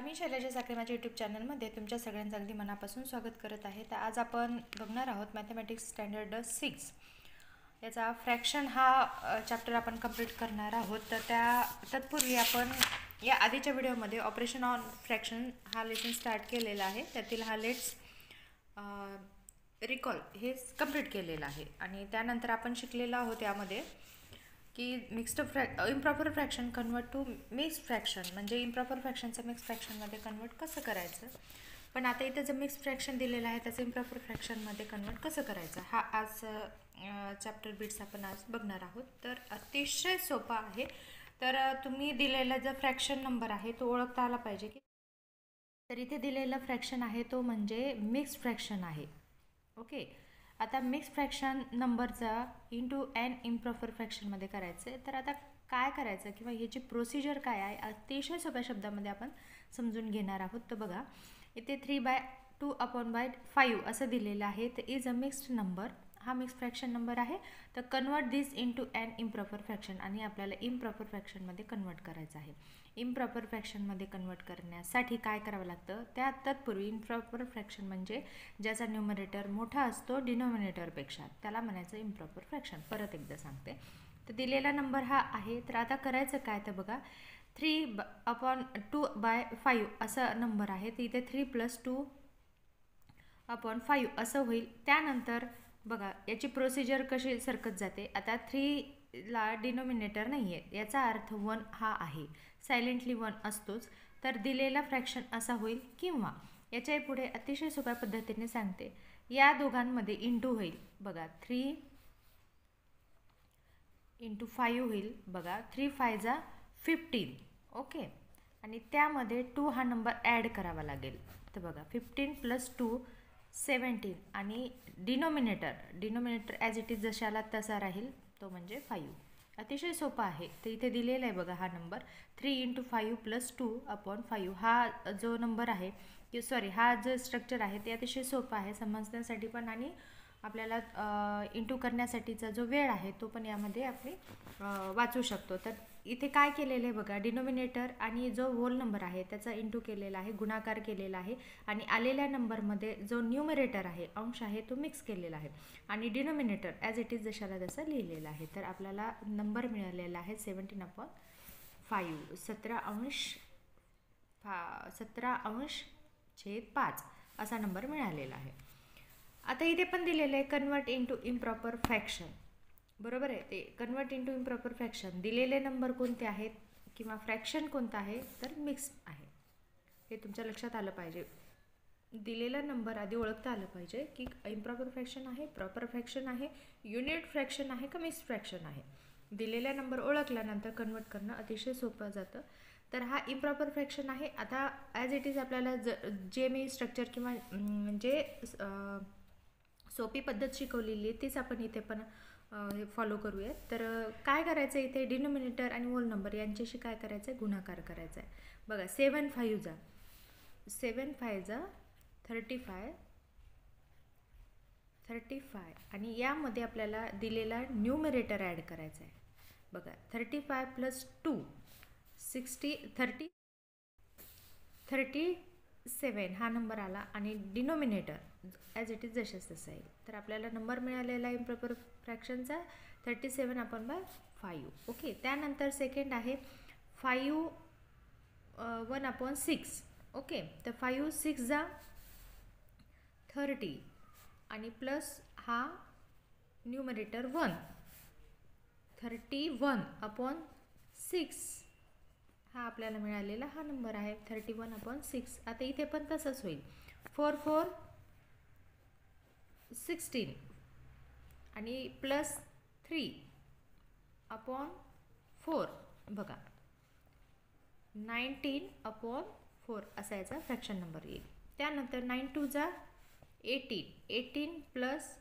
मी शैलजा साखरे माझ्या यूट्यूब चॅनलमध्ये तुमच्या सगळ्यांचं अगदी मनापासून स्वागत करत आहे. तर आज आपण बघणार आहोत मॅथमॅटिक्स स्टँडर्ड 6 याचा फ्रॅक्शन हा चॅप्टर आपण कंप्लीट करणार आहोत. तर तत्पूर्वी आपण या आधीच्या व्हिडिओमध्ये ऑपरेशन ऑन फ्रॅक्शन हा लेसन स्टार्ट केलेला आहे. त्यातील हा लेट्स रिकॉल हे कंप्लीट केलेलं आहे आणि त्यानंतर आपण शिकलेलो आहोत यामध्ये की improper fraction convert to mix fraction, म्हणजे इम्प्रॉपर फ्रॅक्शनचं मिक्स फ्रॅक्शनमध्ये कन्वर्ट कसं करायचं. पण आता इथं जर मिक्स फ्रॅक्शन दिलेलं आहे त्याचं इम्प्रॉपर फ्रॅक्शनमध्ये कन्वर्ट कसं करायचं हा आज चॅप्टर बिट्स आपण आज बघणार आहोत. तर अतिशय सोपा आहे. तर तुम्ही दिलेला जो फ्रॅक्शन नंबर आहे तो ओळखता आला पाहिजे की तर इथे दिलेला फ्रॅक्शन आहे तो म्हणजे मिक्स फ्रॅक्शन आहे. ओके, आता मिक्स फ्रॅक्शन नंबरचा इंटू एन इम्प्रॉपर फ्रॅक्शनमध्ये करायचं आहे. तर आता काय करायचं किंवा ह्याची प्रोसिजर काय आहे अतिशय सोप्या शब्दामध्ये आपण समजून घेणार आहोत. तर बघा इथे 3/2/5 असं दिलेलं आहे. तर इज अ मिक्स्ड नंबर, हा मिक्स फ्रॅक्शन नंबर आहे. तर कन्वर्ट दिस इंटू एन इम्प्रॉपर फ्रॅक्शन, आणि आपल्याला इम्प्रॉपर फ्रॅक्शनमध्ये कन्वर्ट करायचं आहे. इम्प्रॉपर फ्रॅक्शनमध्ये कन्वर्ट करण्यासाठी काय करावं लागतं, तत्पूर्वी इम्प्रॉपर फ्रॅक्शन म्हणजे ज्याचा न्यूमरेटर मोठा असतो डिनॉमिनेटरपेक्षा त्याला म्हणायचं इम्प्रॉपर फ्रॅक्शन. परत एकदा सांगते. तर दिलेला नंबर हा आहे. तर आता करायचं काय, तर बघा 3/2/5 असा नंबर आहे. तर इथे 3 + 2/5 असं होईल. त्यानंतर बघा याची प्रोसिजर कशी सरकत जाते. आता 3ला डिनॉमिनेटर नाही आहे, याचा अर्थ 1 हा आहे, सायलेंटली 1 असतोच. तर दिलेला फ्रॅक्शन असा होईल, किंवा याच्या पुढे अतिशय सोप्या पद्धतीने सांगते, या दोघांमध्ये इंटू होईल. बघा 3 × 5 होईल. बघा 3 × 5 = 15. ओके, आणि त्यामध्ये 2 हा नंबर ॲड करावा लागेल. तर बघा 15 + 2 17, आणि डिनॉमिनेटर ॲज इट इज जशाला तसा राहील, तो म्हणजे 5. अतिशय सोपा आहे. तर इथे दिलेला आहे बघा हा नंबर 3 × 5 + 2/5. हा जो नंबर आहे की हा जो स्ट्रक्चर आहे ते अतिशय सोपं आहे समजण्यासाठी पण, आणि आपल्याला इंटू करण्यासाठीचा जो वेळ आहे तो पण यामध्ये आपण वाचू शकतो. तर इथे काय केलेलं आहे बघा, डिनॉमिनेटर आणि जो होल नंबर आहे त्याचा इंटू केलेला आहे, गुणाकार केलेला आहे, आणि आलेल्या नंबरमध्ये जो न्यूमरेटर आहे अंश आहे तो मिक्स केलेला आहे, आणि डिनॉमिनेटर ॲज इट इज जशाला तसं लिहिलेलं आहे. तर आपल्याला नंबर मिळालेला आहे 17/5, 17/5 असा नंबर मिळालेला आहे. आता इथे पण दिलेलं आहे कन्वर्ट इंटू इम्प्रॉपर फ्रॅक्शन. बरोबर आहे, ते कन्वर्ट इंटू इम्प्रॉपर फ्रॅक्शन. दिलेले नंबर कोणते आहेत किंवा फ्रॅक्शन कोणतं आहे, तर मिक्स आहे. हे तुमच्या लक्षात आलं पाहिजे. दिलेला नंबर आधी ओळखता आलं पाहिजे की इम्प्रॉपर फ्रॅक्शन आहे, प्रॉपर फ्रॅक्शन आहे, युनिट फ्रॅक्शन आहे का मिक्स फ्रॅक्शन आहे. दिलेला नंबर ओळखल्यानंतर कन्वर्ट करणं अतिशय सोपं जातं. तर हा इम्प्रॉपर फ्रॅक्शन आहे. आता ॲज इट इज आपल्याला जे मी स्ट्रक्चर किंवा जे सोपी पद्धत शिकवलेली आहे तीच आपण इथे पण फॉलो करूयात. तर काय करायचं, इथे डिनॉमिनेटर आणि होल नंबर यांच्याशी काय करायचं आहे, गुणाकार करायचा आहे. बघा 7 × 5 = 35, आणि यामध्ये आपल्याला दिलेला न्यूमरेटर ॲड करायचा आहे. बघा 35 + 2 37 हा नंबर आला, आणि डिनॉमिनेटर ॲज इट इज जशाच तसं आहे. तर आपल्याला नंबर मिळालेला आहे इम्प्रॉपर फ्रॅक्शनचा 37/5. ओके, त्यानंतर सेकंड आहे 5/1/6. ओके, तर 5 × 6 = 30, आणि प्लस हा न्यूमरेटर 1, 31/6 हा आपल्याला मिळालेला हा नंबर आहे 31/6. आता इथे पण तसंच होईल 4 × 4 = 16, आणि प्लस 3/4. बघा 19/4 असा याचा फ्रॅक्शन नंबर येईल. त्यानंतर 9 × 2 = 18, 18 +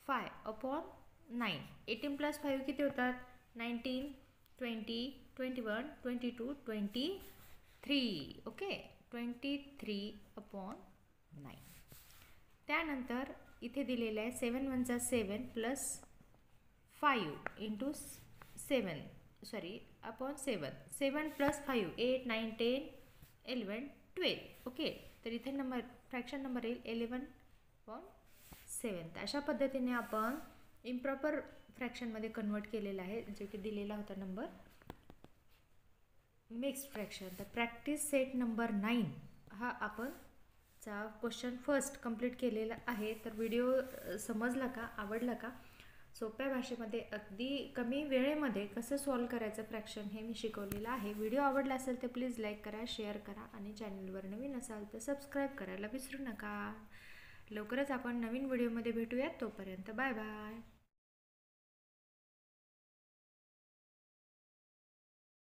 5/9. 18 + 5 किती होतात, 19, 20, 21, 22, 23. ओके, 23/9. त्यानंतर इथे दिलेलं आहे 7 × 1 = 7 + 5 × 7 7 + 5 8, 9, 10, 11 12. ओके, तर इथे फ्रॅक्शन नंबर येईल 11/7. अशा पद्धतीने आपण इम्प्रॉपर फ्रॅक्शनमध्ये कन्वर्ट केलेलं आहे, जो की दिलेला होता नंबर मिक्स्ड फ्रॅक्शन. तर प्रॅक्टिस सेट नंबर 9 हा आपण क्वेश्चन फर्स्ट कंप्लीट केलेला आहे. तर व्हिडिओ समजला का, आवडला का? सोप्या भाषेमध्ये अगदी कमी वेळेमध्ये कसं सॉल्व करायचं फ्रॅक्शन हे मी शिकवलेलं आहे. व्हिडिओ आवडला असेल तर प्लीज लाईक करा, शेअर करा आणि चॅनलवर नवीन असाल तर सबस्क्राईब करायला विसरू नका. लवकरच आपण नवीन व्हिडिओमध्ये भेटूयात. तोपर्यंत बाय बाय.